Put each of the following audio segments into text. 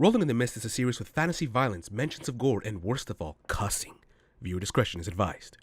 Rolling in the Mist is a series with fantasy violence, mentions of gore, and worst of all, cussing. Viewer discretion is advised.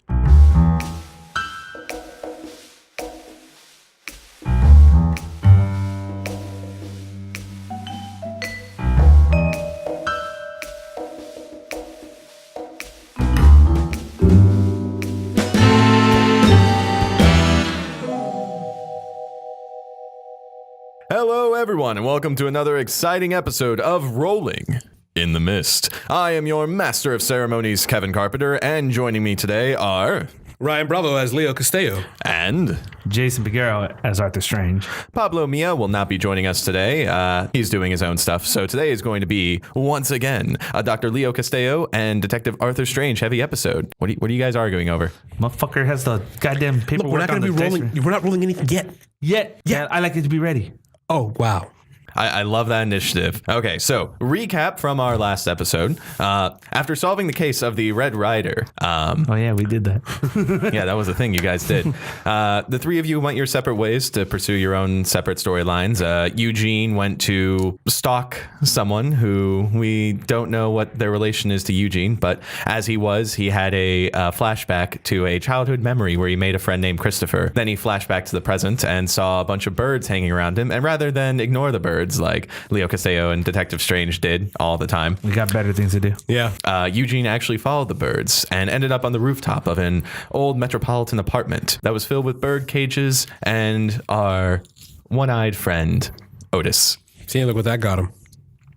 Hello, everyone, and welcome to another exciting episode of Rolling in the Mist. I am your Master of Ceremonies, Kevin Carpenter, and joining me today are... Ryan Bravo as Leo Castello. And... Jason Peguero as Arthur Strange. Pablo Milla will not be joining us today. He's doing his own stuff, so today is going to be, once again, a Dr. Leo Castello and Detective Arthur Strange heavy episode. What are you guys arguing over? Motherfucker has the goddamn paperwork. Look, we're not going to be rolling. We're not rolling anything yet. Yeah, I like it to be ready. Oh, wow. I love that initiative. Okay, so recap from our last episode. After solving the case of the Red Rider. Oh, yeah, we did that. Yeah, that was the thing you guys did. The three of you went your separate ways to pursue your own separate storylines. Eugene went to stalk someone who we don't know what their relation is to Eugene, but as he had a flashback to a childhood memory where he made a friend named Christopher. Then he flashed back to the present and saw a bunch of birds hanging around him, and rather than ignore the birds, like Leo Castello and Detective Strange did all the time. We got better things to do. Yeah. Eugene actually followed the birds and ended up on the rooftop of an old metropolitan apartment that was filled with bird cages and our one-eyed friend, Otis. See, look what that got him.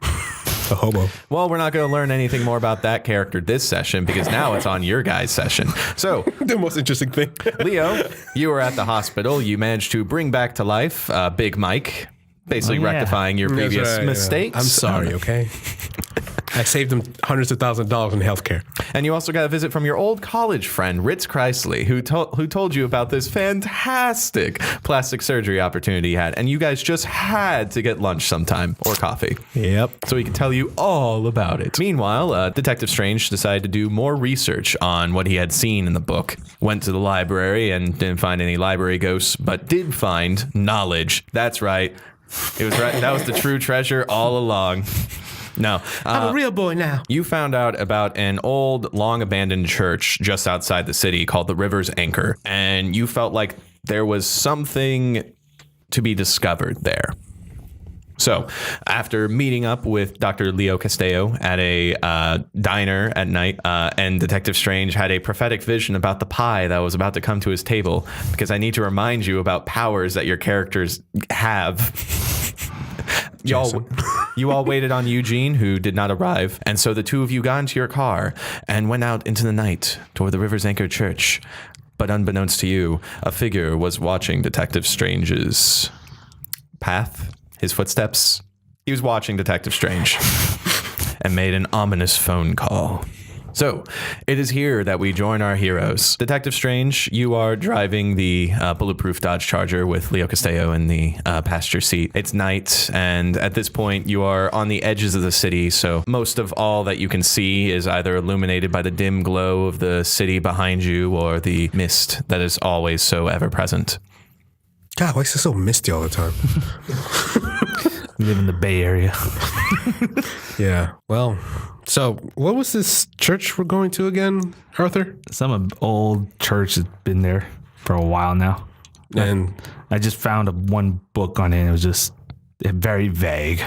A hobo. Well, we're not going to learn anything more about that character this session because now it's on your guys' session. So, The most interesting thing. Leo, you were at the hospital. You managed to bring back to life Big Mike. Basically rectifying your previous mistakes. I'm sorry, okay? I saved him hundreds of thousands of dollars in healthcare. And you also got a visit from your old college friend, Ritz Chrysley, who told you about this fantastic plastic surgery opportunity he had. And you guys just had to get lunch sometime or coffee. Yep. So he can tell you all about it. Meanwhile, Detective Strange decided to do more research on what he had seen in the book. Went to the library and didn't find any library ghosts, but did find knowledge. That's right. It was right. That was the true treasure all along. No. I'm a real boy now. You found out about an old, long-abandoned church just outside the city called the River's Anchor, and you felt like there was something to be discovered there. So, after meeting up with Dr. Leo Castello at a diner at night, and Detective Strange had a prophetic vision about the pie that was about to come to his table, because I need to remind you about powers that your characters have. You all waited on Eugene, who did not arrive, and so the two of you got into your car and went out into the night toward the River's Anchor Church. But unbeknownst to you, a figure was watching Detective Strange's path. His footsteps. He was watching Detective Strange and made an ominous phone call. So, it is here that we join our heroes. Detective Strange, you are driving the bulletproof Dodge Charger with Leo Castello in the passenger seat. It's night, and at this point, you are on the edges of the city, so most of all that you can see is either illuminated by the dim glow of the city behind you or the mist that is always so ever-present. God, why is it so misty all the time? We live in the Bay Area. Yeah. Well, so what was this church we're going to again, Arthur? Some old church has been there for a while now. And I just found one book on it. It was just very vague.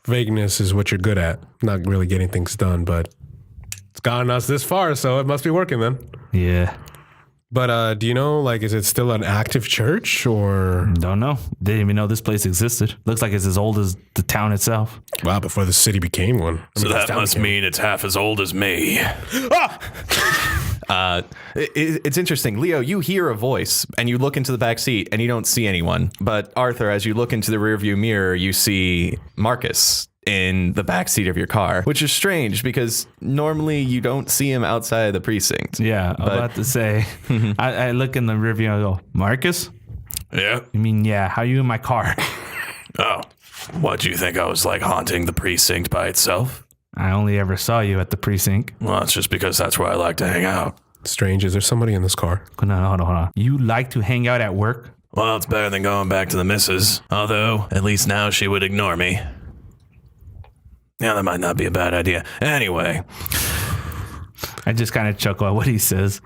Vagueness is what you're good at. Not really getting things done, but it's gotten us this far, so it must be working then. Yeah. But do you know, like, is it still an active church or? Don't know. Didn't even know this place existed. Looks like it's as old as the town itself. Wow, before the city became one. So that must mean it's half as old as me. It's interesting. Leo, you hear a voice and you look into the back seat and you don't see anyone. But Arthur, as you look into the rearview mirror, you see Marcus in the backseat of your car, which is strange because normally you don't see him outside of the precinct. Yeah, I was about to say, I look in the rearview and I go, Marcus? Yeah? I mean, yeah, how are you in my car? Oh, what, do you think I was like haunting the precinct by itself? I only ever saw you at the precinct. Well, it's just because that's where I like to hang out. Strange, is there somebody in this car? Hold on. You like to hang out at work? Well, it's better than going back to the missus, although at least now she would ignore me. Yeah, that might not be a bad idea. Anyway. I just kind of chuckle at what he says.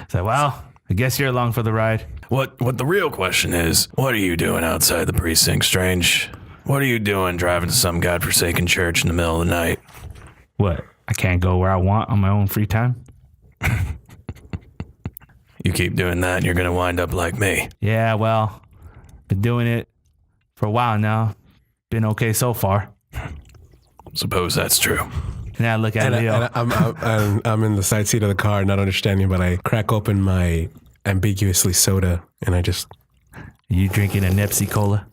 So, well, I guess you're along for the ride. What the real question is, what are you doing outside the precinct, Strange? What are you doing driving to some godforsaken church in the middle of the night? What? I can't go where I want on my own free time? You keep doing that and you're going to wind up like me. Yeah, well, been doing it for a while now. Been okay so far. Suppose that's true. And I look at Leo. I'm in the side seat of the car, not understanding, but I crack open my ambiguously soda, and I just... You drinking a Nepsi Cola?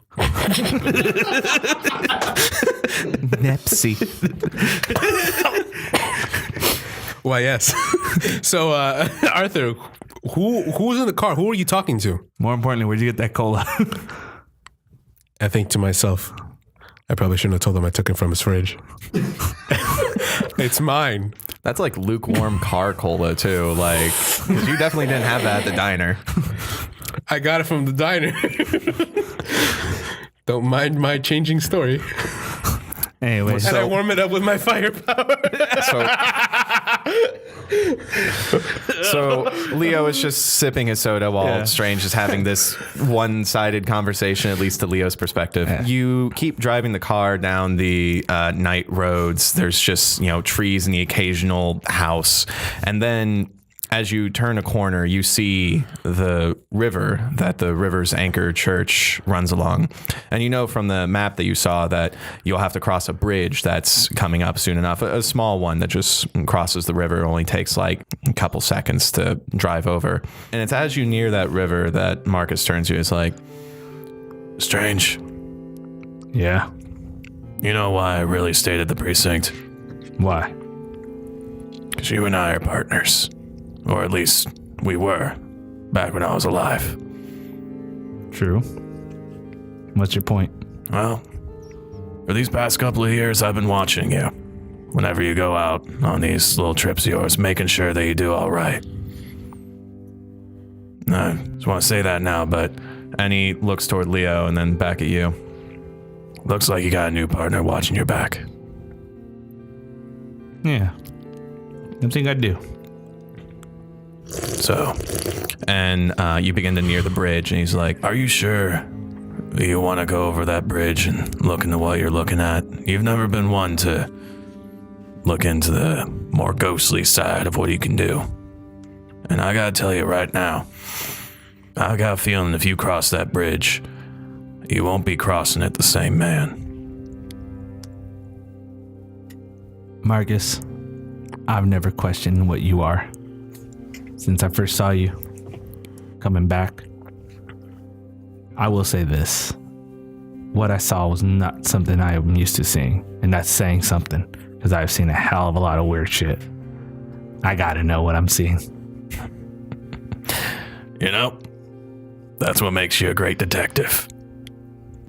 Nepsi. Why, yes. So, Arthur, who's in the car? Who are you talking to? More importantly, where'd you get that cola? I think to myself, I probably shouldn't have told him I took it from his fridge. It's mine. That's like lukewarm car cola too. Like, 'cause you definitely didn't have that at the diner. I got it from the diner. Don't mind my changing story. Anyway, And I warm it up with my firepower. So Leo is just sipping his soda while Strange is having this one-sided conversation, at least to Leo's perspective. Yeah. You keep driving the car down the night roads. There's just, trees and the occasional house. And then as you turn a corner, you see the river that the River's Anchor Church runs along. And you know from the map that you saw that you'll have to cross a bridge that's coming up soon enough. A small one that just crosses the river. It only takes like a couple seconds to drive over. And it's as you near that river that Marcus turns to you. It's like, Strange. Yeah? You know why I really stayed at the precinct? Why? Because you and I are partners. Or at least we were, back when I was alive. True. What's your point? Well, for these past couple of years, I've been watching you. Whenever you go out on these little trips of yours, making sure that you do all right. I just want to say that now, and he looks toward Leo and then back at you. Looks like you got a new partner watching your back. Yeah. I think I do. So, and you begin to near the bridge, and he's like, are you sure you want to go over that bridge and look into what you're looking at? You've never been one to look into the more ghostly side of what you can do. And I gotta tell you right now, I got a feeling if you cross that bridge, you won't be crossing it the same man. Marcus, I've never questioned what you are. Since I first saw you coming back, I will say this. What I saw was not something I am used to seeing. And that's saying something, because I've seen a hell of a lot of weird shit. I gotta know what I'm seeing. That's what makes you a great detective.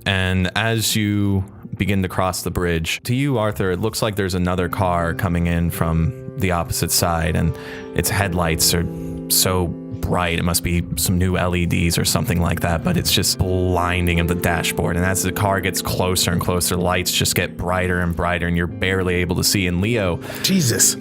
And as you begin to cross the bridge, to you, Arthur, it looks like there's another car coming in from the opposite side, and its headlights are so bright. It must be some new LEDs or something like that, but it's just blinding of the dashboard. And as the car gets closer and closer, the lights just get brighter and brighter, and you're barely able to see. And Leo, Jesus,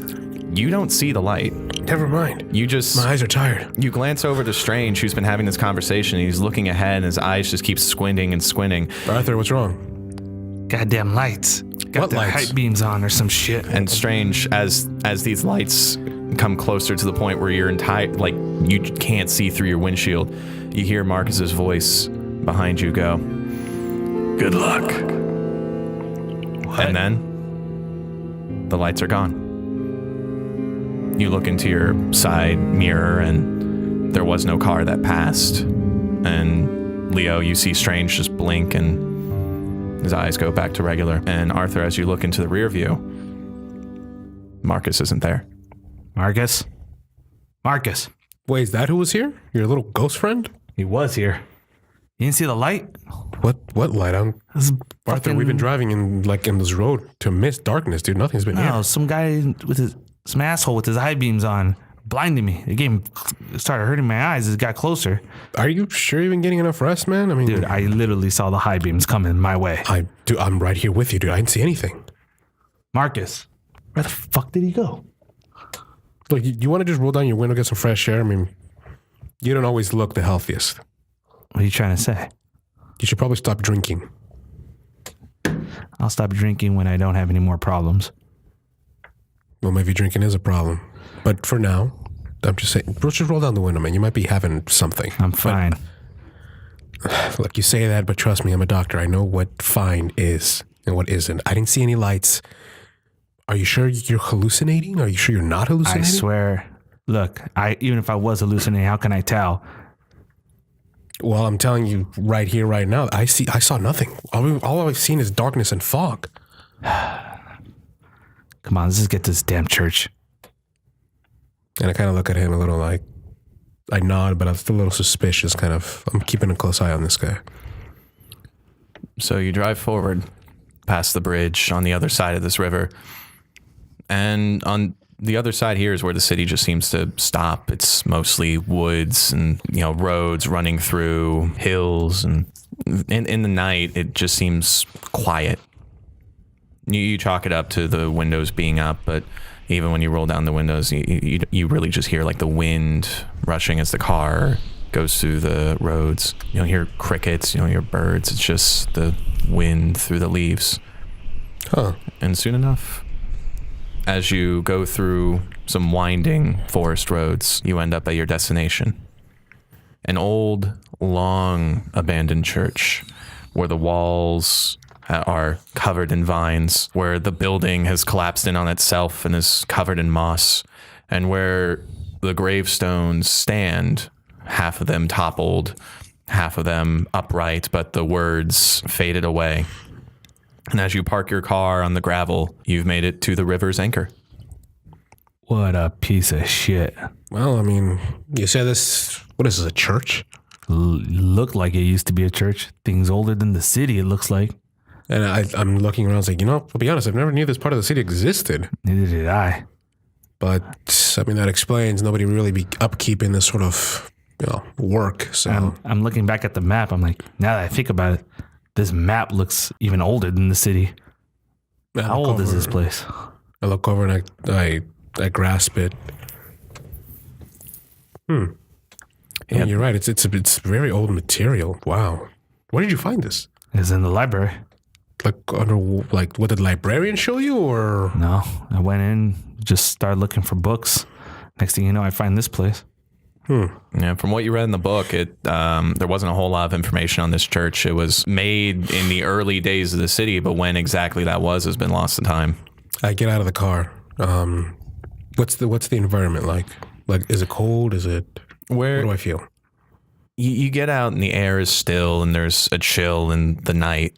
you don't see the light. Never mind. My eyes are tired. You glance over to Strange, who's been having this conversation. He's looking ahead, and his eyes just keep squinting and squinting. Arthur, what's wrong? Goddamn lights. Got the height beams on or some shit. And Strange, as these lights come closer to the point where you're you can't see through your windshield, you hear Marcus's voice behind you go, "Good luck." What? And then the lights are gone. You look into your side mirror, and there was no car that passed. And Leo, you see Strange just blink, and his eyes go back to regular. And Arthur, as you look into the rear view, Marcus isn't there. Marcus? Wait, is that who was here? Your little ghost friend? He was here. You didn't see the light? What light? Arthur, we've been driving in this road to mist darkness, dude. Nothing's been here. No, some guy some asshole with his high beams on, blinding me. It started hurting my eyes as it got closer. Are you sure you've been getting enough rest, man? I mean, dude, I literally saw the high beams coming my way. I'm right here with you, dude. I didn't see anything. Marcus, where the fuck did he go? Look, you want to just roll down your window, get some fresh air? I mean, you don't always look the healthiest. What are you trying to say? You should probably stop drinking. I'll stop drinking when I don't have any more problems. Well, maybe drinking is a problem. But for now, I'm just saying, bro, just roll down the window, man. You might be having something. I'm fine. Look, you say that, but trust me, I'm a doctor. I know what fine is and what isn't. I didn't see any lights. Are you sure you're hallucinating? Are you sure you're not hallucinating? I swear. Look, even if I was hallucinating, how can I tell? Well, I'm telling you right here, right now, I saw nothing. All I've seen is darkness and fog. Come on, let's just get to this damn church. And I kind of look at him a little like, I nod, but I'm still a little suspicious, kind of. I'm keeping a close eye on this guy. So you drive forward past the bridge on the other side of this river. And on the other side here is where the city just seems to stop. It's mostly woods and, roads running through hills. And in the night, it just seems quiet. You chalk it up to the windows being up, but even when you roll down the windows, you really just hear like the wind rushing as the car goes through the roads. You don't hear crickets, you don't hear birds. It's just the wind through the leaves. Huh. And soon enough, as you go through some winding forest roads, you end up at your destination. An old, long abandoned church where the walls are covered in vines, where the building has collapsed in on itself and is covered in moss, and where the gravestones stand, half of them toppled, half of them upright, but the words faded away. And as you park your car on the gravel, you've made it to the river's anchor. What a piece of shit. Well, I mean, you said this, what is this, a church? Looked like it used to be a church. Things older than the city, it looks like. And I'm looking around, like, I'll be honest, I've never knew this part of the city existed. Neither did I. But, I mean, that explains nobody really be upkeeping this sort of, work. So I'm looking back at the map. I'm like, now that I think about it, this map looks even older than the city. How old is this place? I look over and I grasp it. Yeah, you're right. It's very old material. Wow. Where did you find this? It's in the library. What did the librarian show you, or? No, I went in, just started looking for books. Next thing you know, I find this place. Yeah, from what you read in the book, there wasn't a whole lot of information on this church. It was made in the early days of the city, but when exactly that was has been lost to time. I get out of the car. What's the environment like? Like, is it cold? What do I feel? You get out and the air is still and there's a chill in the night.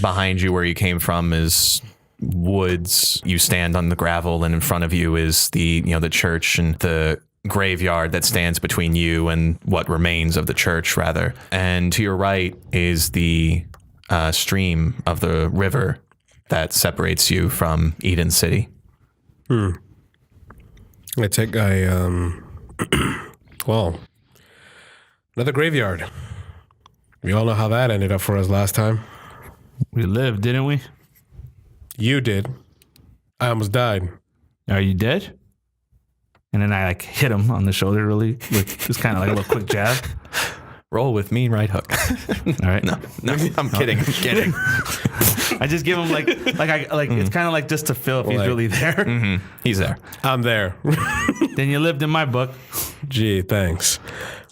Behind you where you came from is woods. You stand on the gravel and in front of you is the church and the graveyard that stands between you and what remains of the church, rather. And to your right is the stream of the river that separates you from Eden City. Well, another graveyard. We all know how that ended up for us last time. We lived, didn't we? You did. I almost died. Are you dead? And then I hit him on the shoulder really with just kind of like a little quick jab. Roll with me, right hook. All right. No, I'm kidding. I'm kidding. I just give him it's kind of like just to feel if he's really there. Mm-hmm. He's there. I'm there. Then you lived in my book. Gee, thanks.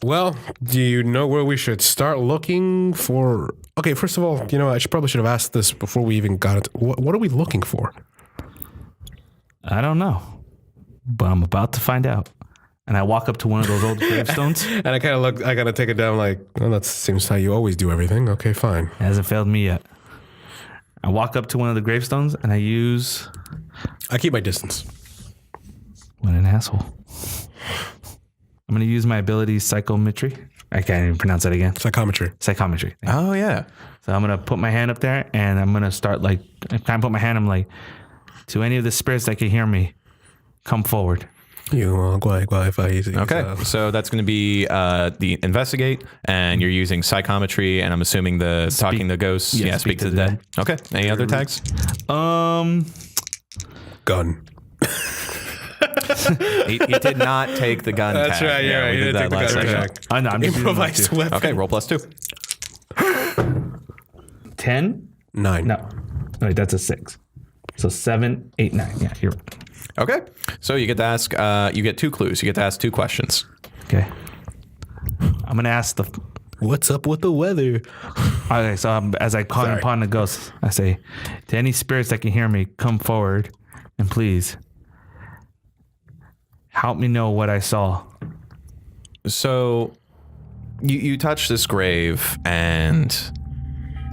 Well, do you know where we should start looking for? Okay, first of all, I probably should have asked this before we even got it. What are we looking for? I don't know, but I'm about to find out. And I walk up to one of those old gravestones. And I kind of look, I got to take it down like, well, that seems how you always do everything. Okay, fine. It hasn't failed me yet. I walk up to one of the gravestones and I keep my distance. What an asshole. I'm going to use my ability psychometry. I can't even pronounce that again. Psychometry. Oh, yeah. So I'm going to put my hand up there and I'm going to start I kind of put my hand, I'm like, to any of the spirits that can hear me, come forward. Okay, so that's going to be the investigate, and you're using psychometry, and I'm assuming the talking to ghosts. Yeah, speak to the dead. Okay, any other tags? Gun. He did not take the gun tag. That's right, yeah, we he did didn't that take the last gun session. tag. I know. I'm just Improvised weapon. Okay, roll +2. 10? 9. No. Wait, that's a 6. So 7, 8, 9. Yeah, you're right. Okay, so you get to ask. You get 2 clues. You get to ask 2 questions. Okay. I'm going to ask the... What's up with the weather? Okay, so as I call upon the ghosts, I say, to any spirits that can hear me, come forward and please help me know what I saw. So you touch this grave, and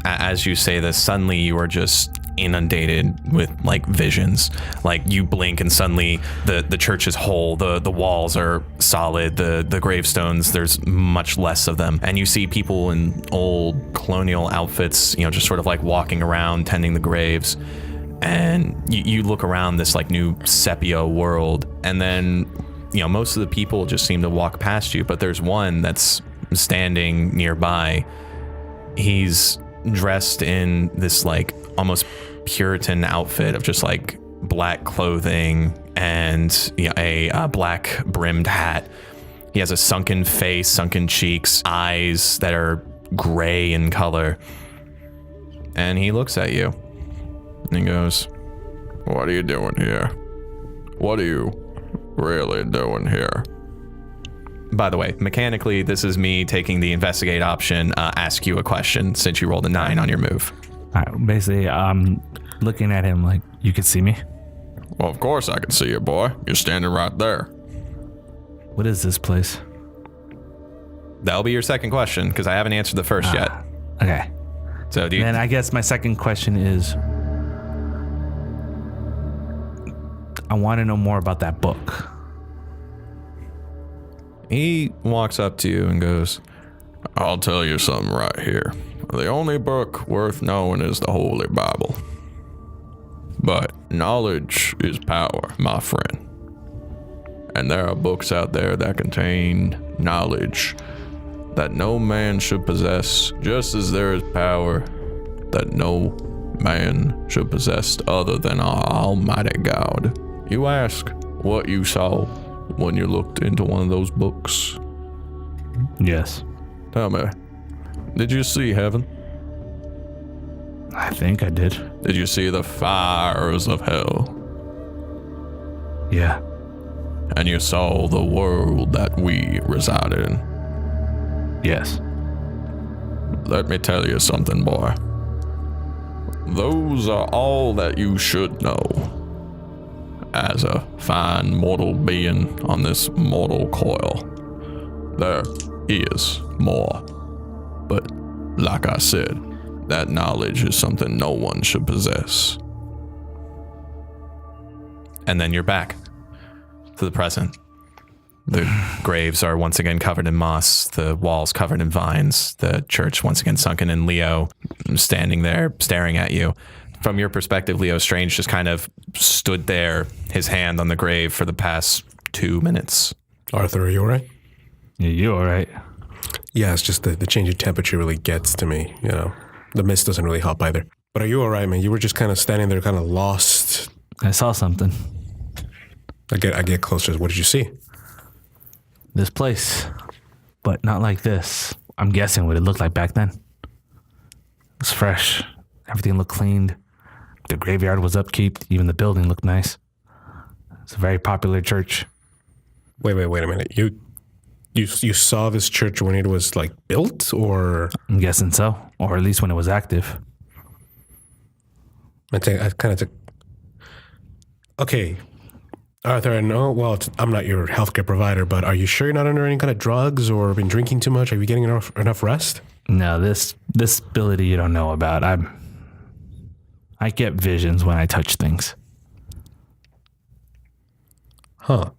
as you say this, suddenly you are just inundated with like visions. Like you blink and suddenly the church is whole, the walls are solid, the gravestones, there's much less of them, and you see people in old colonial outfits, just sort of like walking around tending the graves. And you look around this like new sepia world, and then most of the people just seem to walk past you, but there's one that's standing nearby. He's dressed in this like almost Puritan outfit of just like black clothing and a black brimmed hat. He has a sunken face, sunken cheeks, eyes that are gray in color, and he looks at you and he goes, "What are you doing here? What are you really doing here?" By the way, mechanically, this is me taking the investigate option, ask you a question since you rolled a 9 on your move. All right, basically, I'm looking at him like, you can see me? Well, of course I can see you, boy. You're standing right there. What is this place? That'll be your second question, because I haven't answered the first yet. Okay. So do you... Then I guess my second question is, I want to know more about that book. He walks up to you and goes, "I'll tell you something right here. The only book worth knowing is the Holy Bible. But knowledge is power, my friend. And there are books out there that contain knowledge that no man should possess, just as there is power that no man should possess other than our Almighty God. You ask what you saw when you looked into one of those books. Yes. Tell me, did you see heaven? I think I did. Did you see the fires of hell? Yeah. And you saw the world that we reside in? Yes. Let me tell you something, boy. Those are all that you should know as a fine mortal being on this mortal coil. There is more. But like I said, that knowledge is something no one should possess." And then you're back to the present. The graves are once again covered in moss, the walls covered in vines, the church once again sunken in. Leo standing there staring at you. From your perspective, Leo Strange just kind of stood there, his hand on the grave for the past 2 minutes. Arthur, are you all right? Yeah, you all right? Yeah, it's just the change of temperature really gets to me, The mist doesn't really help either. But are you all right, man? You were just kind of standing there, kind of lost. I saw something. I get closer. What did you see? This place, but not like this. I'm guessing what it looked like back then. It was fresh. Everything looked cleaned. The graveyard was upkeep. Even the building looked nice. It's a very popular church. Wait a minute. You saw this church when it was like built, or? I'm guessing so, or at least when it was active. Okay, Arthur, I know, well, I'm not your healthcare provider, but are you sure you're not under any kind of drugs or been drinking too much? Are you getting enough rest? No, this ability you don't know about. I get visions when I touch things. Huh.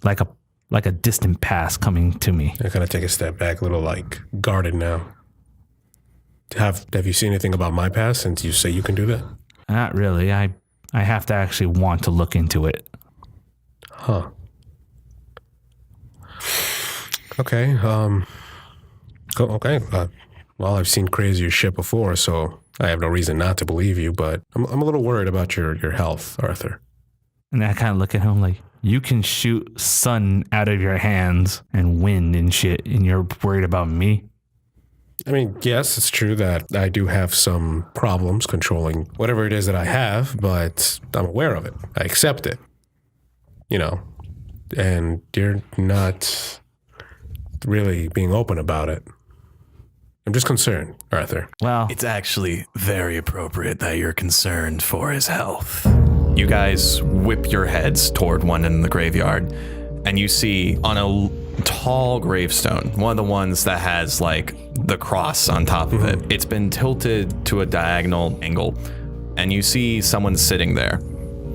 Like a distant past coming to me. I kind of take a step back, a little like guarded now. Have you seen anything about my past since you say you can do that? Not really. I have to actually want to look into it. Huh. Okay. Okay. Well, I've seen crazier shit before, so I have no reason not to believe you. But I'm a little worried about your health, Arthur. And I kind of look at him like, you can shoot sun out of your hands and wind and shit, and you're worried about me? I mean, yes, it's true that I do have some problems controlling whatever it is that I have, but I'm aware of it. I accept it. You know, and you're not really being open about it. I'm just concerned, Arthur. Well, It's actually very appropriate that you're concerned for his health. You guys whip your heads toward one in the graveyard, and you see on a tall gravestone, one of the ones that has like the cross on top of it. It's been tilted to a diagonal angle, and you see someone sitting there.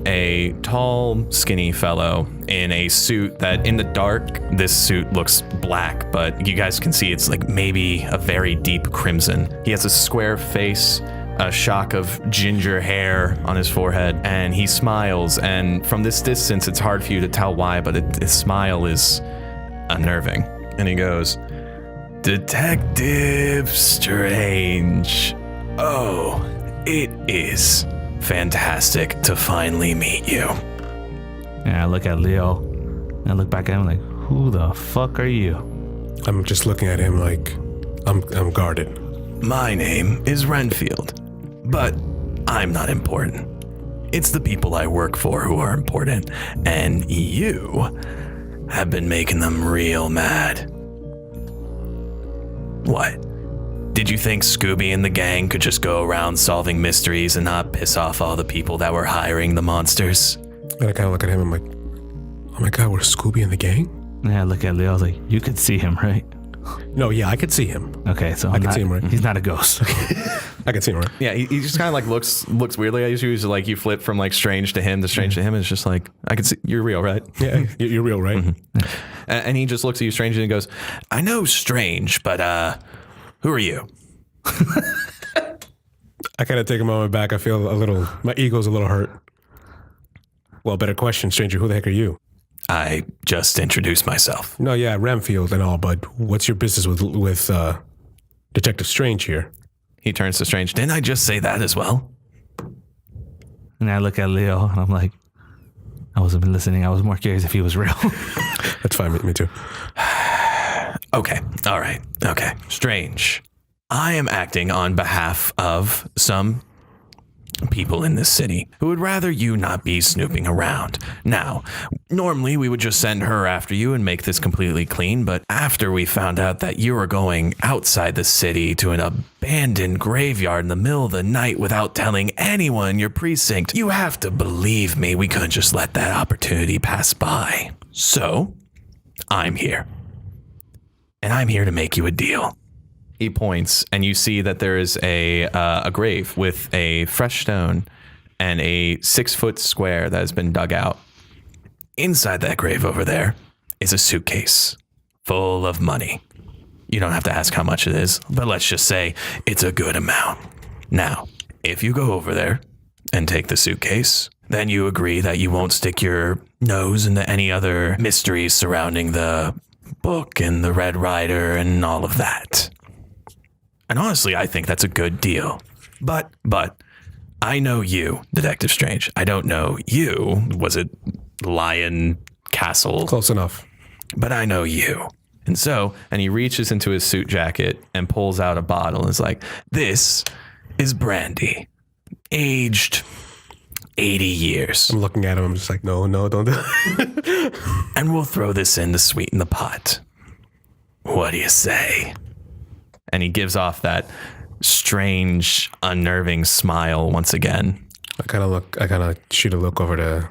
A tall, skinny fellow in a suit that in the dark, this suit looks black, but you guys can see it's like maybe a very deep crimson. He has a square face, a shock of ginger hair on his forehead, and he smiles. And from this distance, it's hard for you to tell why, but his smile is unnerving. And he goes, "Detective Strange. Oh, it is fantastic to finally meet you." and I look at Leo, and I look back at him like, who the fuck are you? I'm just looking at him like I'm guarded. My name is Renfield, but I'm not important. It's the people I work for who are important, and you have been making them real mad. What? Did you think Scooby and the gang could just go around solving mysteries and not piss off all the people that were hiring the monsters? And I kind of look at him, I'm like, oh my God, we're Scooby and the gang? And I look at Leo, I was like, you could see him, right? No, yeah, I could see him. Okay, so I can see him, right? He's not a ghost. I can see him, right? Yeah, he just kind of like looks weirdly at you. He's like, you flip from like strange to him to strange to him. And it's just like, I can see you're real, right? Yeah, you're real, right? And he just looks at you strangely and goes, I know strange, but who are you? I kind of take a moment back. I feel my ego's a little hurt. Well, better question, stranger. Who the heck are you? I just introduced myself. No, yeah, Renfield and all, but what's your business with Detective Strange here? He turns to Strange. Didn't I just say that as well? And I look at Leo, and I'm like, I wasn't listening. I was more curious if he was real. That's fine, me too. Okay. All right. Okay. Strange. I am acting on behalf of some people in this city who would rather you not be snooping around. Now, normally we would just send her after you and make this completely clean, but after we found out that you were going outside the city to an abandoned graveyard in the middle of the night without telling anyone in your precinct, you have to believe me, we couldn't just let that opportunity pass by. So, I'm here. And I'm here to make you a deal. He points, and you see that there is a grave with a fresh stone and a 6-foot square that has been dug out. Inside that grave over there is a suitcase full of money. You don't have to ask how much it is, but let's just say it's a good amount. Now, if you go over there and take the suitcase, then you agree that you won't stick your nose into any other mysteries surrounding the book and the Red Rider and all of that. And honestly, I think that's a good deal. But I know you, Detective Strange. I don't know you. Was it Lion Castle? Close enough. But I know you. And he reaches into his suit jacket and pulls out a bottle and is like, this is brandy, aged 80 years. I'm looking at him. I'm just like, no, don't do it. And we'll throw this in to sweeten the pot. What do you say? And he gives off that strange, unnerving smile once again. I kind of shoot a look over to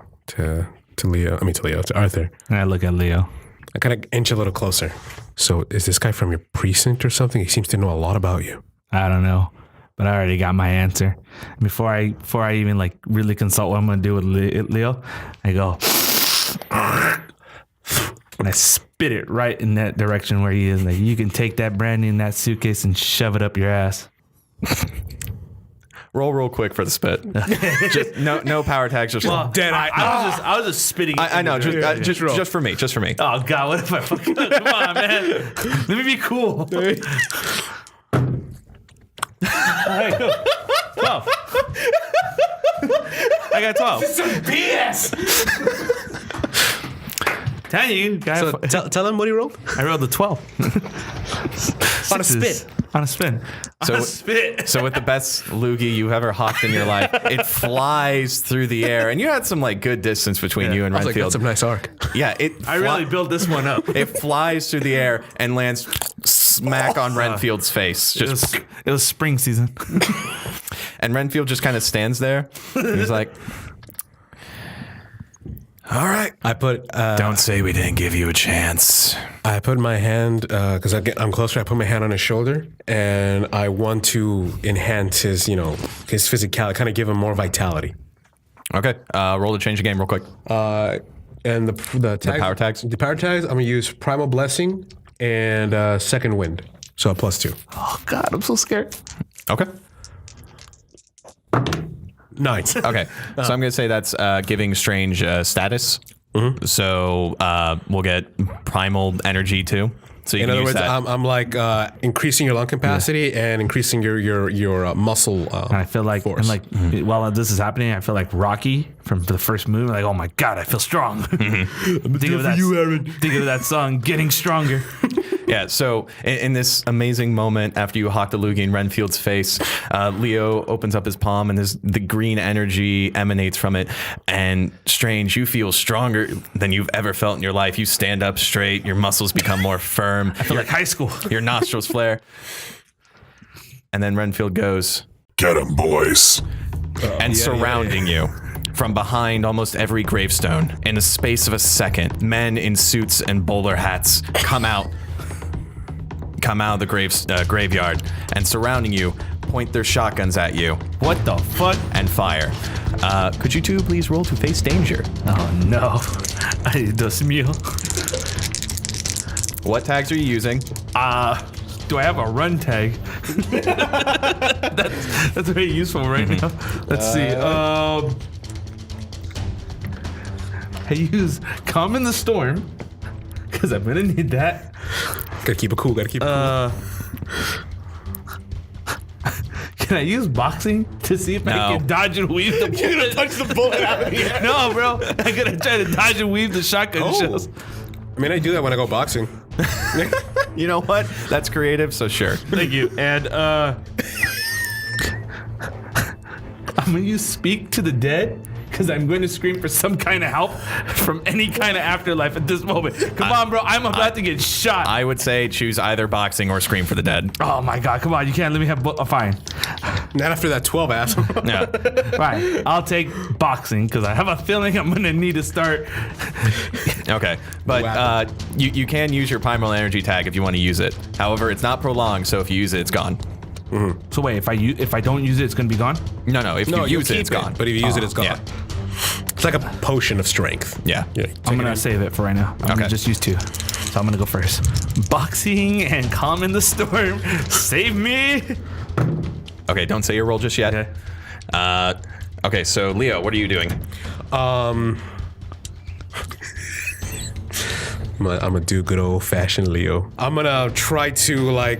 Arthur. And I look at Leo. I kind of inch a little closer. So is this guy from your precinct or something? He seems to know a lot about you. I don't know, but I already got my answer. Before I even like really consult what I'm gonna do with Leo, I go and I spit it right in that direction where he is. Like, you can take that brandy in that suitcase and shove it up your ass. Roll real quick for the spit. Just no power tags. Just roll. Dead eye. I was just spitting. I know. Just for me. Oh God! What if I fucking come on, man? Let me be cool. All right, go. 12. I got 12. Some BS. Tell you, guys. So tell him what he rolled. I rolled the 12. On a spit. On a spin. So, On a spit. so with the best loogie you ever hawked in your life, it flies through the air, and you had some like good distance between you and I was like, Renfield. that's a nice arc. Yeah, I really built this one up. It flies through the air and lands smack on Renfield's face. Just It was spring season. and Renfield just kind of stands there. And he's like, "All right, I put don't say we didn't give you a chance." I put my hand because I'm closer. I put my hand on his shoulder, and I want to enhance his, his physicality, kind of give him more vitality. Okay, roll to change the game real quick. And the power tags? The power tags. I'm gonna use Primal Blessing and Second Wind, so a +2. Oh God, I'm so scared. Okay. 9. Okay, so I'm gonna say that's giving Strange status. So we'll get primal energy too. So you In can other use words, that. I'm like increasing your lung capacity and increasing your muscle. And I feel like, force. while this is happening, I feel like Rocky from the first movie. Like, oh my God, I feel strong. Think of that song, Getting Stronger. Yeah, so in this amazing moment after you hawk the loogie in Renfield's face, Leo opens up his palm and the green energy emanates from it. And Strange, you feel stronger than you've ever felt in your life. You stand up straight, your muscles become more firm. I feel like high school. Your nostrils flare. And then Renfield goes, Get 'em, boys. and surrounding you. From behind almost every gravestone, in a space of a second, men in suits and bowler hats come out of the graveyard, and surrounding you, point their shotguns at you What the fuck? and fire. Could you two please roll to face danger? Oh no. Dios mío. What tags are you using? Do I have a run tag? that's very useful right now. Let's see. I use Calm in the Storm because I'm gonna need that. Gotta keep it cool. Can I use boxing to see if No. I can dodge and weave the bullet? You're gonna punch the bullet out of the air? No, bro. I'm gonna try to dodge and weave the shotgun shells. I mean, I do that when I go boxing. You know what? That's creative, so sure. Thank you. And I'm gonna use Speak to the Dead because I'm going to scream for some kind of help from any kind of afterlife at this moment. Come on, bro. I'm about to get shot. I would say choose either boxing or scream for the dead. Oh my God. Come on. You can't let me have fine. Not after that 12 ass. Yeah. Fine. I'll take boxing because I have a feeling I'm going to need to start. Okay, but you can use your primal energy tag if you want to use it. However, it's not prolonged, so if you use it, it's gone. So wait, if I don't use it, it's going to be gone? No, if you use it, it's gone. But if you use it, it's gone. Yeah. It's like a potion of strength. Yeah. I'm going to save it for right now. I'm going Okay. to just use 2. So I'm going to go first. Boxing and Calm in the Storm. Save me. Okay, don't say your roll just yet. Okay. Okay, so Leo, what are you doing? I'm gonna do good old fashioned Leo. I'm gonna try to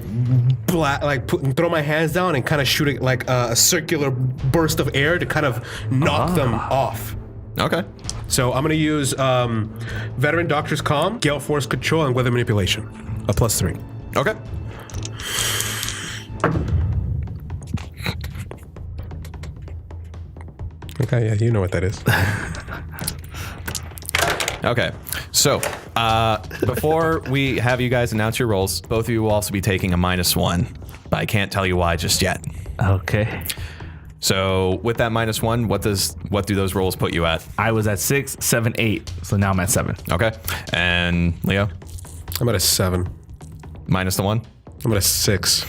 throw my hands down and kind of shoot it like a circular burst of air to kind of knock them off. Okay. So I'm gonna use Veteran Doctor's Calm, Gale Force Control, and Weather Manipulation. A +3. Okay. Okay, yeah, you know what that is. Okay. So, before we have you guys announce your rolls, both of you will also be taking a -1, but I can't tell you why just yet. Okay. So, with that -1, what do those rolls put you at? I was at 6, 7, 8. So now I'm at 7. Okay. And Leo, I'm at a 7. -1. I'm at a 6.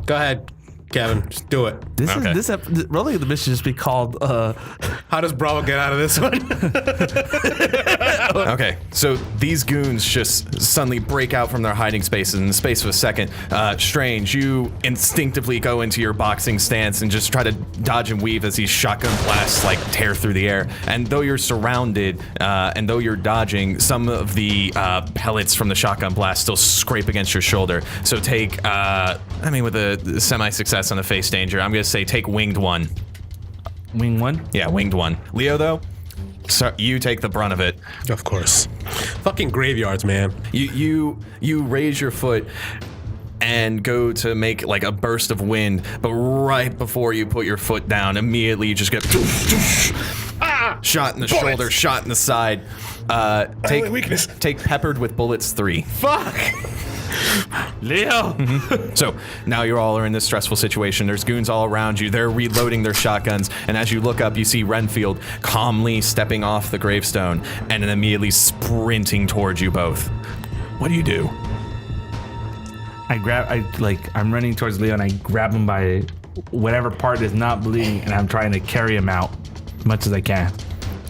Go ahead. Kevin, just do it. Rolling the mission just be called. How does Bravo get out of this one? Okay, so these goons just suddenly break out from their hiding spaces in the space of a second. Strange, you instinctively go into your boxing stance and just try to dodge and weave as these shotgun blasts like tear through the air. And though you're surrounded, and though you're dodging, some of the pellets from the shotgun blast still scrape against your shoulder. So take, with a semi-success on the face danger, I'm gonna say take winged one. Wing one? Yeah, winged one. Leo, though, so you take the brunt of it. Of course. Fucking graveyards, man. You raise your foot and go to make like a burst of wind, but right before you put your foot down, immediately you just get shot in the shoulder, shot in the side. Take peppered with bullets 3. Fuck! Leo! So now you all are in this stressful situation. There's goons all around you. They're reloading their shotguns. And as you look up, you see Renfield calmly stepping off the gravestone and then immediately sprinting towards you both. What do you do? I'm running towards Leo and I grab him by whatever part is not bleeding and I'm trying to carry him out as much as I can.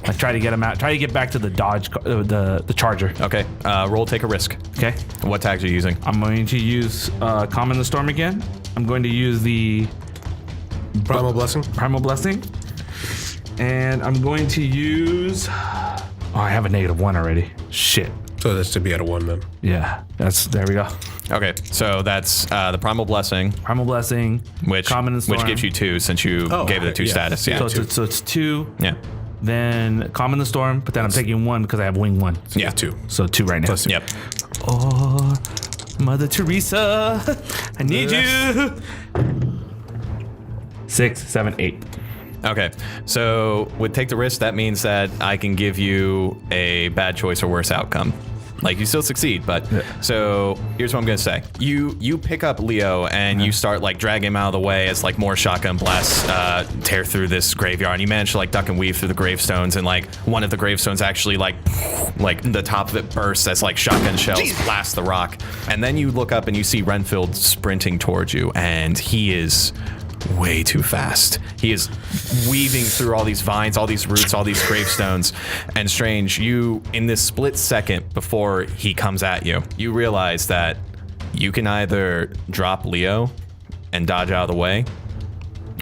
I try to get him out. Try to get back to the dodge, the charger. Okay, roll take a risk. Okay. What tags are you using? I'm going to use Calm in the Storm again. I'm going to use the Primal Blessing. And I'm going to use... Oh, I have a -1 already. Shit. So that's to be at a 1 then. Yeah, there we go. Okay, so that's the Primal Blessing. Primal Blessing, which Calm in the Storm. Which gives you 2 since you gave it a 2 status. Yeah. So it's 2. Yeah. Then Calm in the Storm, but then I'm taking 1 because I have Wing 1. Yeah. 2. So 2 right now. Plus 2. Yep. Oh, Mother Teresa, I need you. 6, 7, 8. Okay, so with take the risk, that means that I can give you a bad choice or worse outcome. Like, you still succeed, but so here's what I'm gonna say. You pick up Leo and you start like dragging him out of the way as like more shotgun blasts tear through this graveyard. And you manage to like duck and weave through the gravestones, and like one of the gravestones actually like the top of it bursts as like shotgun shells blast the rock. And then you look up and you see Renfield sprinting towards you, and he is way too fast. He is weaving through all these vines, all these roots, all these gravestones. And Strange, you, in this split second before he comes at you, you realize that you can either drop Leo and dodge out of the way,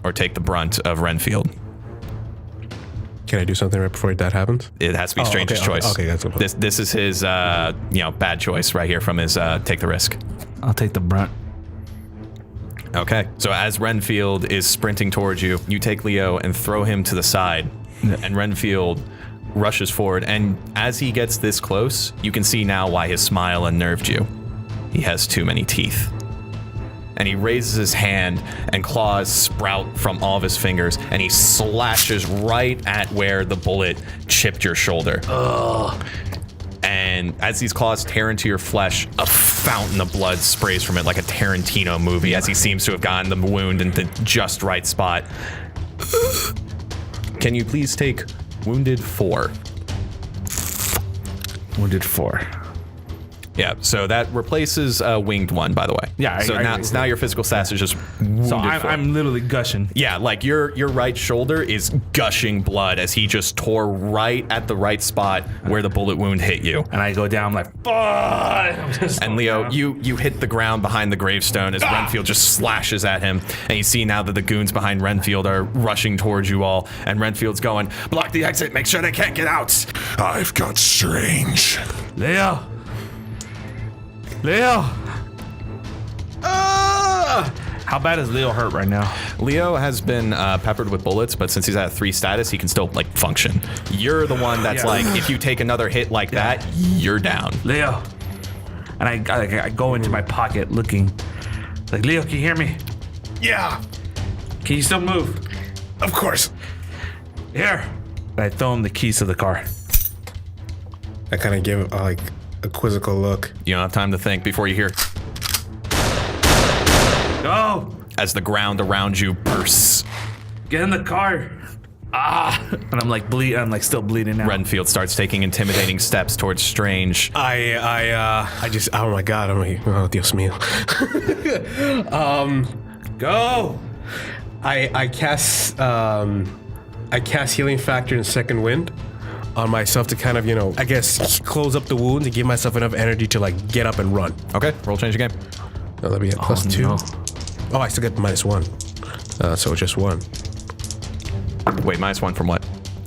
or take the brunt of Renfield. Can I do something right before that happens? It has to be Strange's choice. Okay, that's what. This is his bad choice right here from his take the risk. I'll take the brunt. Okay, so as Renfield is sprinting towards you, you take Leo and throw him to the side, and Renfield rushes forward, and as he gets this close, you can see now why his smile unnerved you. He has too many teeth. And he raises his hand, and claws sprout from all of his fingers, and he slashes right at where the bullet chipped your shoulder. Ugh. And as these claws tear into your flesh, a fountain of blood sprays from it like a Tarantino movie as he seems to have gotten the wound in the just right spot. Can you please take Wounded 4? Wounded 4. Yeah, so that replaces Winged 1, by the way. Yeah, so now your physical stats is just Wounded 4. I'm literally gushing. Yeah, like your right shoulder is gushing blood as he just tore right at the right spot where the bullet wound hit you. And I go down like, fuck! And Leo, you hit the ground behind the gravestone as Renfield just slashes at him. And you see now that the goons behind Renfield are rushing towards you all. And Renfield's going, block the exit, make sure they can't get out. I've got Strange. Leo! How bad is Leo hurt right now? Leo has been peppered with bullets, but since he's at 3 status, he can still like function. You're the one that's like, if you take another hit like that, you're down. Leo. And I go into my pocket looking. Like, Leo, can you hear me? Yeah, Can you still move? of course. Here. And I throw him the keys to the car. I kind of give like a quizzical look. You don't have time to think before you hear Go! as the ground around you bursts. Get in the car. And I'm like I'm like still bleeding out. Renfield starts taking intimidating steps towards Strange. I just, oh my god, I'm like, oh Dios mío. Go! I cast healing factor and second wind on myself to kind of, I guess close up the wound and give myself enough energy to like get up and run. Okay, roll change the game. That'll be a +2. no. Oh, I still get -1. So just 1. Wait, -1 from what?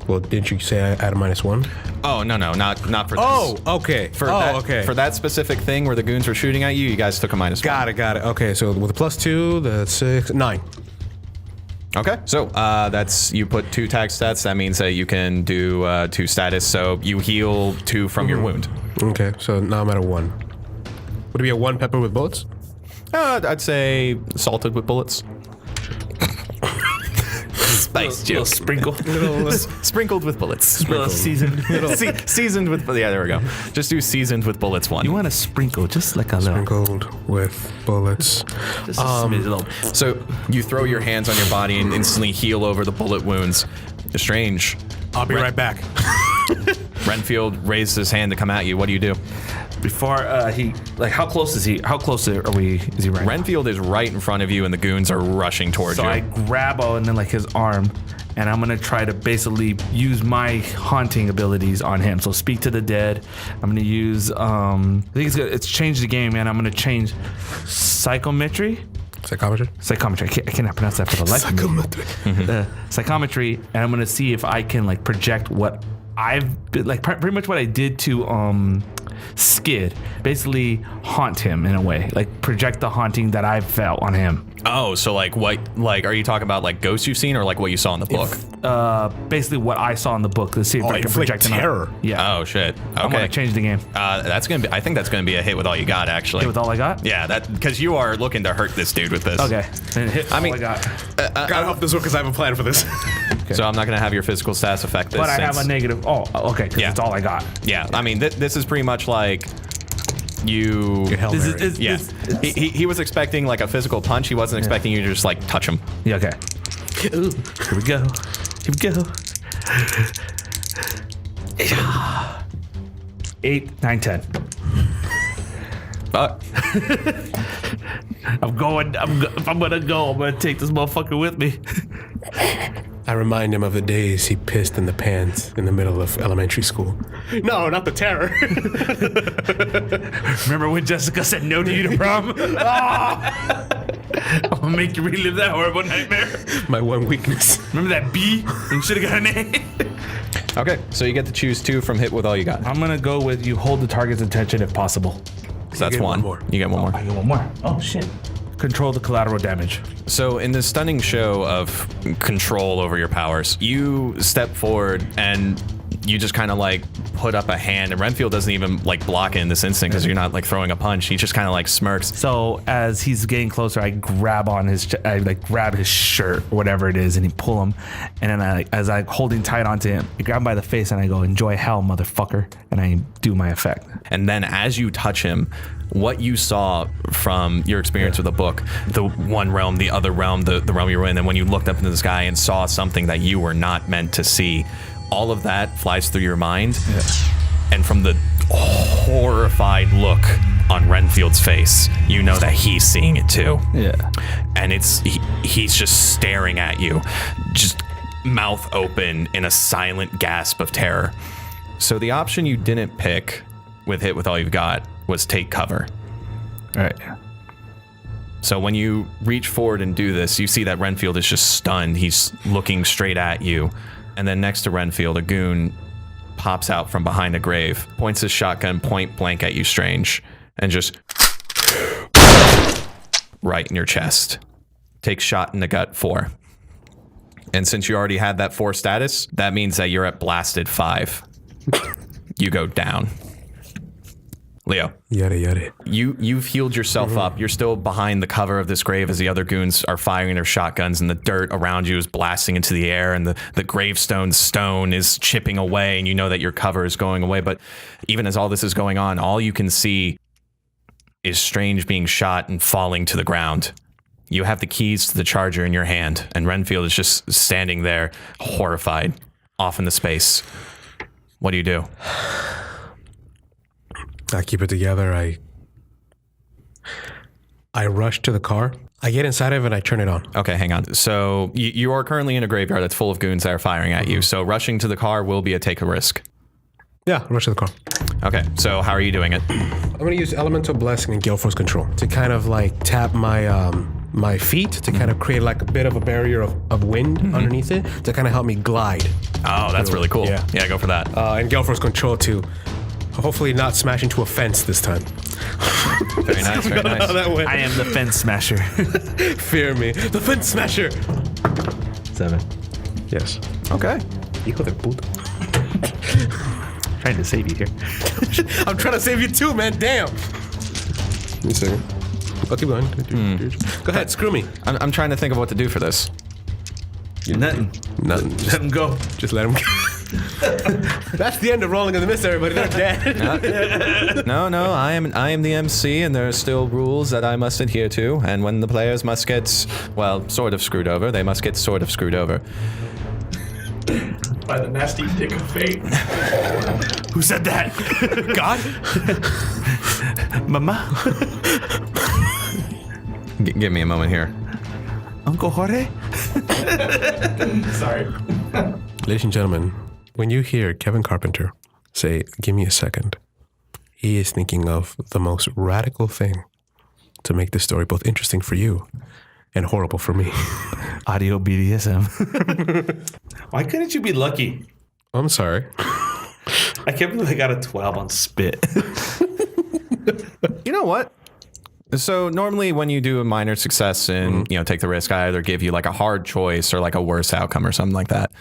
Well, didn't you say I add a -1? Oh, no, not for this. Oh, okay. For that specific thing where the goons were shooting at you, you guys took a -1. Got it. Okay, so with a +2, that's 6, 9. Okay, so that's you put 2 tag stats. That means that you can do 2 status. So you heal 2 from your wound. Okay, so now I'm at a 1. Would it be a 1 pepper with bullets? I'd say salted with bullets. Nice Little joke. sprinkle. Sprinkled with bullets. Little seasoned. Seasoned with, yeah, there we go. Just do seasoned with bullets 1. You want to sprinkle just like a little. Sprinkled with bullets. Just a smidge, little. So you throw your hands on your body and instantly heal over the bullet wounds. Strange. I'll be right back. Renfield raised his hand to come at you. What do you do? Before he, like, how close is he? How close are we? Is he right? Renfield is right in front of you, and the goons are rushing towards So you. I grab and then like his arm, and I'm gonna try to basically use my haunting abilities on him. So speak to the dead. I'm gonna use I think it's changed the game, man. I'm gonna change psychometry. Psychometry? Psychometry. I cannot pronounce that for the life of me. Psychometry. Psychometry, and I'm gonna see if I can like project what I've been like pretty much what I did to Skid, basically haunt him in a way, like project the haunting that I felt on him. Oh, so like what? Like, are you talking about like ghosts you've seen, or like what you saw in the book? Basically what I saw in the book. Let's see if I can inflict project it on- terror. Yeah. Oh shit. I'm Okay. gonna change the game. That's gonna be. I think that's gonna be a hit with all you got, actually. Hit with all I got. Yeah, that because you are looking to hurt this dude with this. Okay. Then hit all mean- I got. Gotta hope this works because I have a plan for this. So I'm not gonna have your physical stats affect this. But I have since- a negative. Oh, okay. Because Yeah. it's all I got. Yeah, I mean, this is pretty much like you. This is Yeah, he was expecting like a physical punch. He wasn't expecting you to just like touch him. yeah. Okay. Ooh, here we go. Here we go. 8, 9, 10. But I'm going. If I'm gonna go, I'm gonna take this motherfucker with me. I remind him of the days he pissed in the pants in the middle of elementary school. No, not the terror. Remember when Jessica said no to you to prom? Ah! I'm gonna make you relive that horrible nightmare. My one weakness. Remember that B? You should have got an A. okay, so you get to choose 2 from hit with all you got. I'm gonna go with you hold the target's attention if possible. So that's get one. one more. You get one more. I get one more. Oh shit. Control the collateral damage. So in this stunning show of control over your powers, you step forward and you just kind of like put up a hand, and Renfield doesn't even like block it in this instant because you're not like throwing a punch. He just kind of like smirks. So as he's getting closer, I grab on I like grab his shirt, or whatever it is, and he pull him. And then as I'm holding tight onto him, I grab him by the face and I go, "Enjoy hell, motherfucker!" And I do my effect. And then as you touch him, what you saw from your experience with the book, the one realm, the other realm, the realm you were in, and when you looked up into the sky and saw something that you were not meant to see, all of that flies through your mind. Yeah. And from the horrified look on Renfield's face, you know that he's seeing it too. Yeah. And he's just staring at you, just mouth open in a silent gasp of terror. So the option you didn't pick with hit with all you've got was take cover. All right. So when you reach forward and do this, you see that Renfield is just stunned. He's looking straight at you. And then next to Renfield, a goon pops out from behind a grave, points his shotgun point blank at you, Strange, and just right in your chest. Takes shot in the gut 4. And since you already had that 4 status, that means that you're at blasted 5. You go down. Leo. Yada yada. You've healed yourself up. You're still behind the cover of this grave as the other goons are firing their shotguns, and the dirt around you is blasting into the air, and the gravestone stone is chipping away, and you know that your cover is going away. But even as all this is going on, all you can see is Strange being shot and falling to the ground. You have the keys to the charger in your hand, and Renfield is just standing there, horrified, off in the space. What do you do? I keep it together. I rush to the car. I get inside of it and I turn it on. Okay, hang on. So you are currently in a graveyard that's full of goons that are firing at you. So rushing to the car will be a take a risk. Yeah, rush to the car. Okay, so how are you doing it? I'm gonna use Elemental Blessing and Gale Force Control to kind of like tap my my feet to kind of create like a bit of a barrier of wind underneath it to kind of help me glide. Oh, that's really cool. Yeah, go for that. And Gale Force Control to hopefully not smash into a fence this time. Very nice, very nice. That went. I am the fence smasher. Fear me. The fence smasher. 7. Yes. Okay. Hijo de puta. Trying to save you here. I'm trying to save you too, man. Damn. Give me a second. I'll keep going. Go ahead, screw me. I'm trying to think of what to do for this. Nothing. Nothing. Let him go. Just let him go. That's the end of Rolling in the Mist, everybody. They're dead. No, I am the MC, and there are still rules that I must adhere to. And when the players must get, well, sort of screwed over, they must get sort of screwed over. By the nasty dick of fate. Who said that? God? Mama? Give me a moment here. Uncle Jorge? Sorry. Ladies and gentlemen, when you hear Kevin Carpenter say, "Give me a second," he is thinking of the most radical thing to make this story both interesting for you and horrible for me. Audio BDSM. Why couldn't you be lucky? I'm sorry. I can't believe I got a 12 on spit. You know what? So normally when you do a minor success and take the risk, I either give you like a hard choice or like a worse outcome or something like that.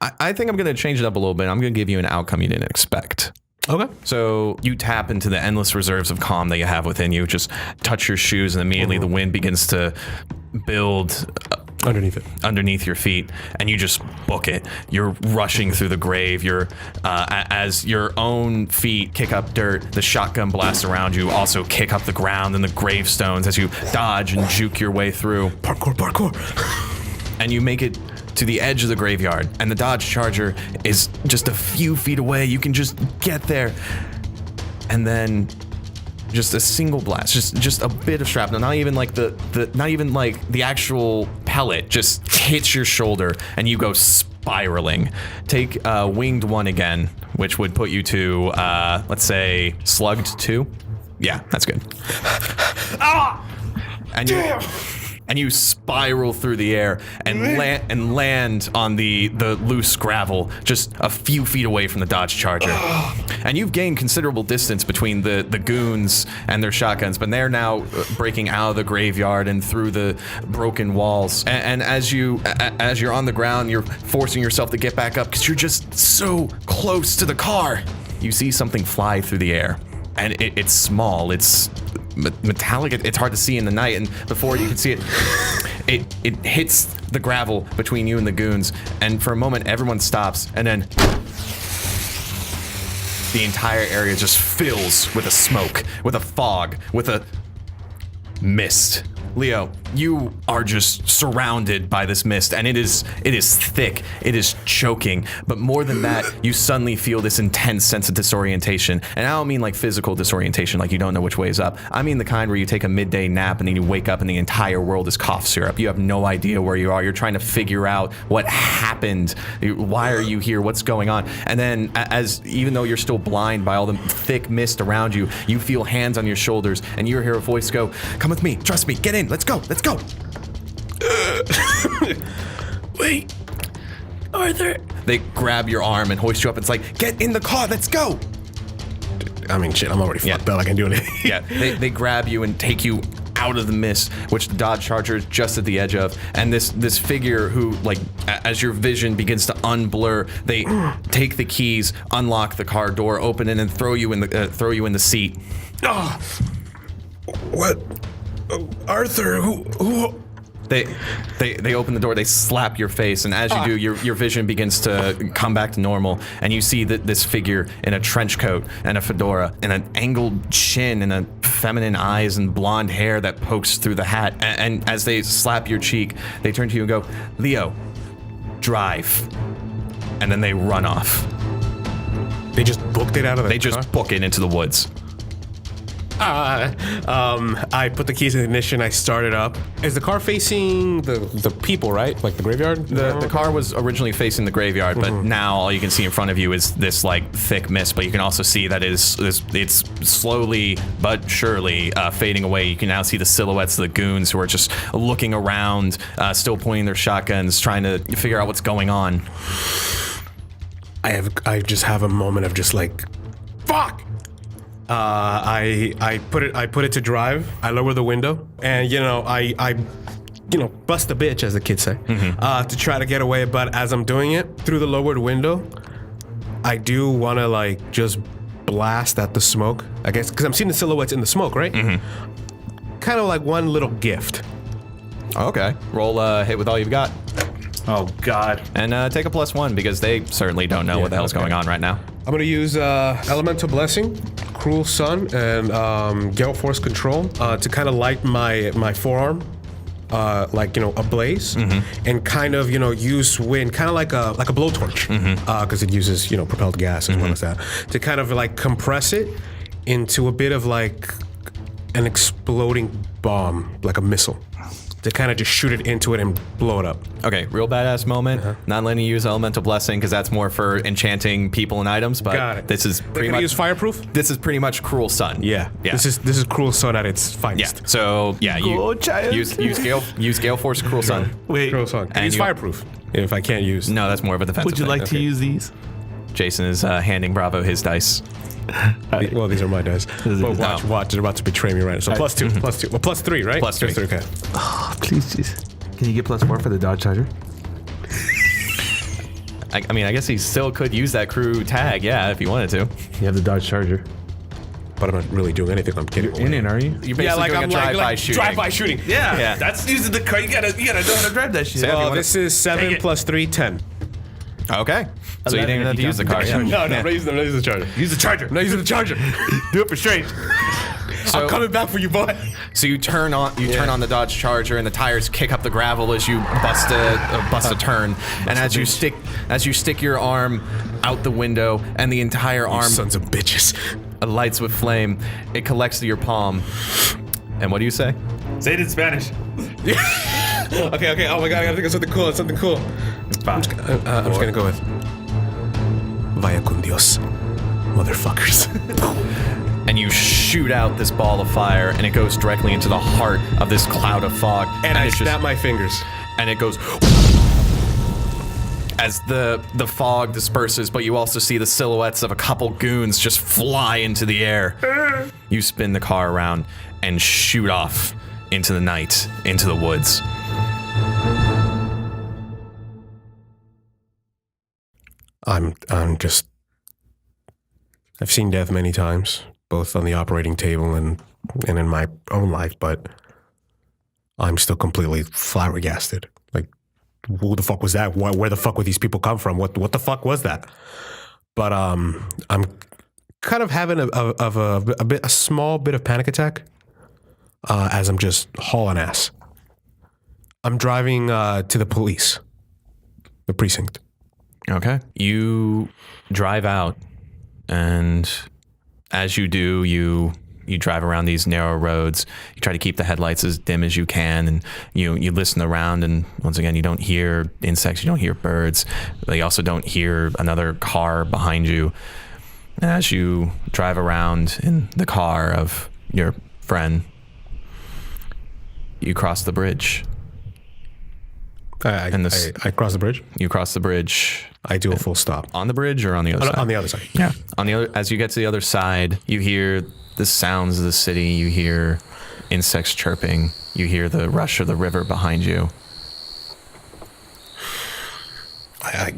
I think I'm going to change it up a little bit. I'm going to give you an outcome you didn't expect. Okay. So you tap into the endless reserves of calm that you have within you. Just touch your shoes and immediately the wind begins to build underneath your feet, and you just book it. You're rushing through the grave. You're as your own feet kick up dirt, the shotgun blasts around you also kick up the ground and the gravestones as you dodge and juke your way through. Parkour. And you make it to the edge of the graveyard, and the Dodge Charger is just a few feet away. You can just get there, and then just a single blast, just a bit of shrapnel, not even like the actual pellet, just hits your shoulder, and you go spiraling. Take winged 1 again, which would put you to let's say slugged 2. Yeah, that's good. And you spiral through the air and land on the loose gravel just a few feet away from the Dodge Charger. And you've gained considerable distance between the goons and their shotguns, but they're now breaking out of the graveyard and through the broken walls. And as you're on the ground, you're forcing yourself to get back up because you're just so close to the car. You see something fly through the air, and it's small. It's metallic. It's hard to see in the night, and before you can see it hits the gravel between you and the goons, and for a moment everyone stops, and then the entire area just fills with a smoke, with a fog, with a mist. Leo, you are just surrounded by this mist, and it is thick, it is choking, but more than that, you suddenly feel this intense sense of disorientation. And I don't mean like physical disorientation, like you don't know which way is up. I mean the kind where you take a midday nap and then you wake up and the entire world is cough syrup. You have no idea where you are. You're trying to figure out what happened. Why are you here? What's going on? And then even though you're still blind by all the thick mist around you, you feel hands on your shoulders and you hear a voice go, "Come with me, trust me, get in, let's go. Wait, Arthur. They grab your arm and hoist you up. It's like, get in the car, let's go. I mean, shit, I'm already fucked up. I can do it. Yeah, they grab you and take you out of the mist, which the Dodge Charger is just at the edge of. And this figure who, like, as your vision begins to unblur, they take the keys, unlock the car door, open it, and throw you in the seat. What? Arthur, who? They open the door, they slap your face, and as you do, your vision begins to come back to normal, and you see this figure in a trench coat and a fedora and an angled chin and a feminine eyes and blonde hair that pokes through the hat. And as they slap your cheek, they turn to you and go, "Leo, drive." And then they run off. They just booked it out of the car? They just book it into the woods. I put the keys in the ignition. I start it up. Is the car facing the people, right? Like the graveyard? The car was originally facing the graveyard, but now all you can see in front of you is this like thick mist. But you can also see that it's slowly but surely fading away. You can now see the silhouettes of the goons who are just looking around, still pointing their shotguns, trying to figure out what's going on. I just have a moment of just like, fuck. I put it to drive. I lower the window, and I bust a bitch, as the kids say, to try to get away. But as I'm doing it through the lowered window, I do want to like just blast at the smoke. I guess because I'm seeing the silhouettes in the smoke, right? Kind of like one little gift. Okay, roll hit with all you've got. Oh, God. And take a +1 because they certainly don't know what the hell's going on right now. I'm gonna use Elemental Blessing, Cruel Sun, and Gale Force Control to kind of light my forearm, ablaze, and kind of use wind, kind of like a blowtorch, because it uses propelled gas as well as that, to kind of like compress it into a bit of like an exploding bomb, like a missile. To kind of just shoot it into it and blow it up. Okay, real badass moment. Not letting you use Elemental Blessing because that's more for enchanting people and items. But Got it. this is pretty much use fireproof. This is pretty much Cruel Sun. Yeah. This is Cruel Sun at its finest. Yeah. So yeah, you use Gale Force Cruel Sun. Wait. Cruel Sun. And Use you- fireproof if I can't use. No, that's more of a defensive. Would you thing. like to use these? Jason is handing Bravo his dice. Well, these are my dice. But watch, they're about to betray me right now. So +2, +2. Well, +3, right? +3. Okay. Oh, please, Jesus. Can you get +4 for the Dodge Charger? I mean, I guess he still could use that crew tag, yeah, if he wanted to. You have the Dodge Charger. But I'm not really doing anything. I'm kidding. In it, are you? You're basically doing a drive-by shooting. Drive-by shooting. Yeah. That's using the car. You gotta know how to drive that shit. Well, This is 7 + 3, 10. Okay. So you didn't have to use the car. No, I'm not using the charger. Use the Charger. I'm not using the charger. Do it for straight. I'm coming back for you, boy. So you turn on the Dodge Charger, and the tires kick up the gravel as you bust a turn. And as you stick your arm out the window, and the entire arm Sons of bitches. lights with flame, it collects to your palm. And what do you say? Say it in Spanish. Okay. Oh my god, I gotta think of something cool. I'm just gonna go with Vaya con Dios, motherfuckers. And you shoot out this ball of fire, and it goes directly into the heart of this cloud of fog. And I it snap my fingers. and it goes as the fog disperses, but you also see the silhouettes of a couple goons just fly into the air. You spin the car around and shoot off into the night, into the woods. I've seen death many times, both on the operating table and in my own life, but I'm still completely flabbergasted. Like, who the fuck was that? Where the fuck would these people come from? What the fuck was that? But I'm kind of having a small bit of panic attack as I'm just hauling ass. I'm driving to the police, the precinct. Okay. You drive out, and as you do, you drive around these narrow roads. You try to keep the headlights as dim as you can, and you listen around, and once again, you don't hear insects, you don't hear birds. But you also don't hear another car behind you. And as you drive around in the car of your friend, you cross the bridge. I cross the bridge. You cross the bridge. I do a full stop. On the bridge or on the other side? On the other side. Yeah. As you get to the other side, you hear the sounds of the city. You hear insects chirping. You hear the rush of the river behind you. I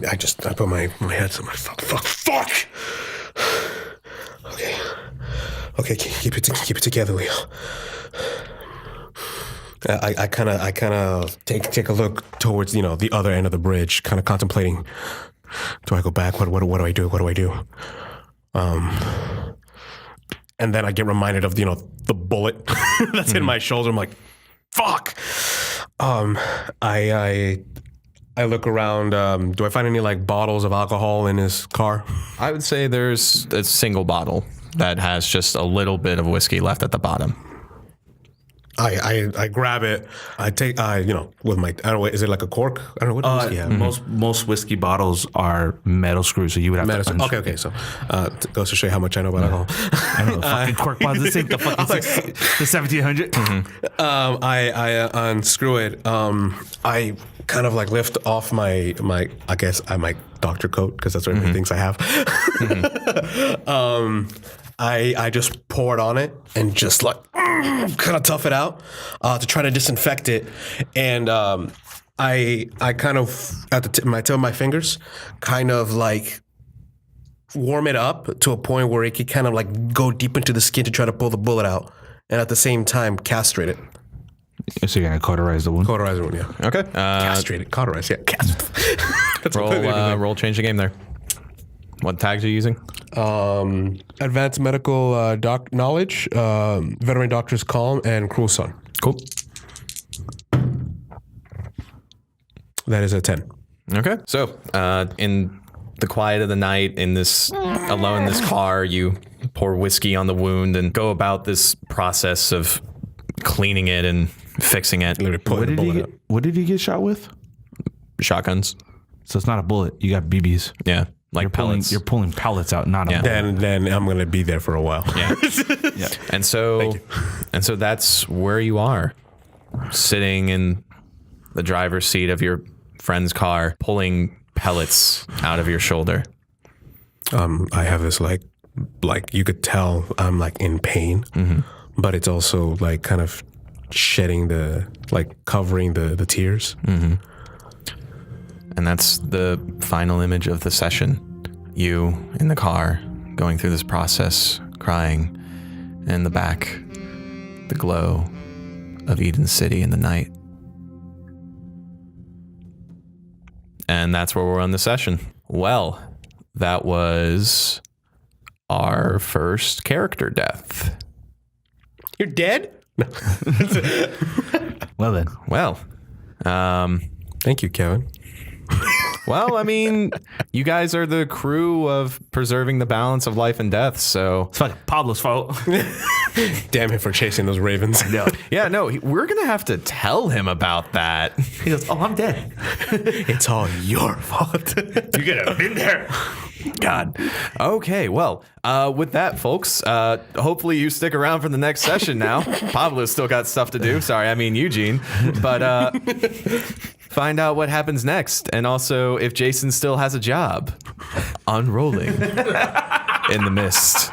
put my head to my fuck. Okay, keep it together, Leo. I kind of take a look towards the other end of the bridge, kind of contemplating. Do I go back? What do I do? What do I do? And then I get reminded of the bullet that's in my shoulder. I'm like, fuck. I look around. Do I find any like bottles of alcohol in his car? I would say there's a single bottle that has just a little bit of whiskey left at the bottom. I grab it. I take with my, I don't know, is it like a cork? I don't know what whiskey you have. Most whiskey bottles are metal screws, so you would have to unscrew. Okay. So goes to show you how much I know about alcohol. I know the fucking cork bottles. This ain't the fucking the 1700. I unscrew it. I kind of like lift off my I guess my doctor coat because that's what everybody thinks I have. I just pour it on it and just like kind of tough it out to try to disinfect it. And I kind of at the tip of my fingers kind of like warm it up to a point where it could kind of like go deep into the skin to try to pull the bullet out, and at the same time castrate it. So you're gonna cauterize the wound? Cauterize the wound, yeah. Okay. Castrate it. Cauterize, yeah. That's Roll change the game there. What tags are you using? Advanced medical knowledge, veteran doctor's calm, and cruel son. Cool. That is a 10. Okay. So, in the quiet of the night, alone in this car, you pour whiskey on the wound and go about this process of cleaning it and fixing it. What did he get shot with? Shotguns. So it's not a bullet. You got BBs. Yeah. Like pellets. You're pulling pellets out, not a bullet. Then I'm going to be there for a while. Yeah. Yeah. And so that's where you are, sitting in the driver's seat of your friend's car, pulling pellets out of your shoulder. I have this like you could tell I'm like in pain, but it's also like kind of shedding covering the tears. Mm-hmm. And that's the final image of the session. You in the car, going through this process, crying, and in the back, the glow of Eden City in the night. And that's where we're on the session. Well, that was our first character death. You're dead? Well then. Well, thank you, Kevin. Well, I mean, you guys are the crew of preserving the balance of life and death, so... It's fucking Pablo's fault. Damn him for chasing those ravens. No. Yeah, no, we're going to have to tell him about that. He goes, oh, I'm dead. It's all your fault. You could have been there. God. Okay, well, with that, folks, hopefully you stick around for the next session now. Pablo's still got stuff to do. Sorry, I mean Eugene. But find out what happens next. And also if Jason still has a job on Rolling in the Mist.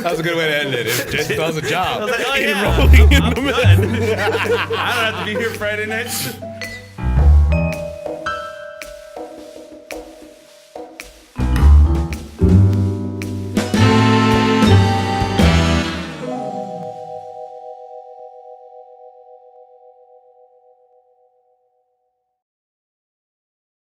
That was a good way to end it. If Jason still has a job. I was like, oh yeah, I'm done. I don't have to be here Friday night.